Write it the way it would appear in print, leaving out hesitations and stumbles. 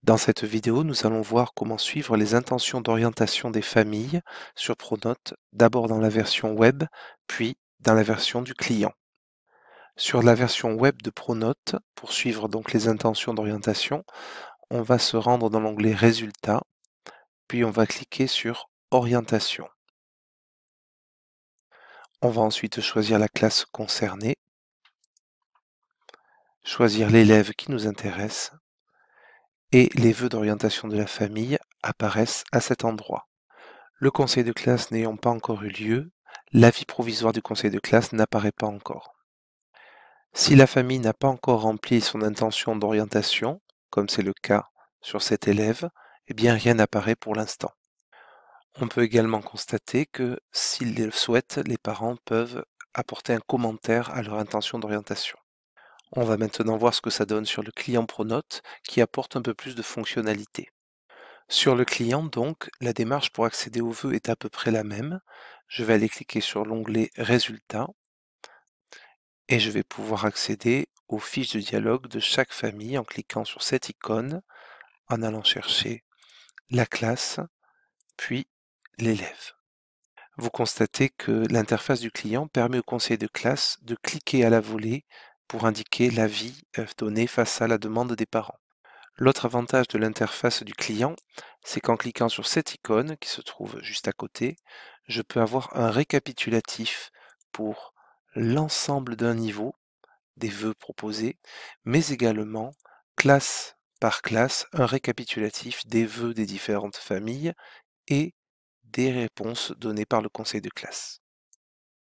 Dans cette vidéo, nous allons voir comment suivre les intentions d'orientation des familles sur Pronote, d'abord dans la version web, puis dans la version du client. Sur la version web de Pronote, pour suivre donc les intentions d'orientation, on va se rendre dans l'onglet Résultats, puis on va cliquer sur Orientation. On va ensuite choisir la classe concernée, choisir l'élève qui nous intéresse, et les vœux d'orientation de la famille apparaissent à cet endroit. Le conseil de classe n'ayant pas encore eu lieu, l'avis provisoire du conseil de classe n'apparaît pas encore. Si la famille n'a pas encore rempli son intention d'orientation, comme c'est le cas sur cet élève, eh bien rien n'apparaît pour l'instant. On peut également constater que s'ils le souhaitent, les parents peuvent apporter un commentaire à leur intention d'orientation. On va maintenant voir ce que ça donne sur le client Pronote qui apporte un peu plus de fonctionnalités. Sur le client, donc, la démarche pour accéder aux vœux est à peu près la même. Je vais aller cliquer sur l'onglet Résultats et je vais pouvoir accéder aux fiches de dialogue de chaque famille en cliquant sur cette icône, en allant chercher la classe, puis l'élève. Vous constatez que l'interface du client permet au conseiller de classe de cliquer à la volée pour indiquer l'avis donné face à la demande des parents. L'autre avantage de l'interface du client, c'est qu'en cliquant sur cette icône qui se trouve juste à côté, je peux avoir un récapitulatif pour l'ensemble d'un niveau des vœux proposés, mais également, classe par classe, un récapitulatif des vœux des différentes familles et des réponses données par le conseil de classe.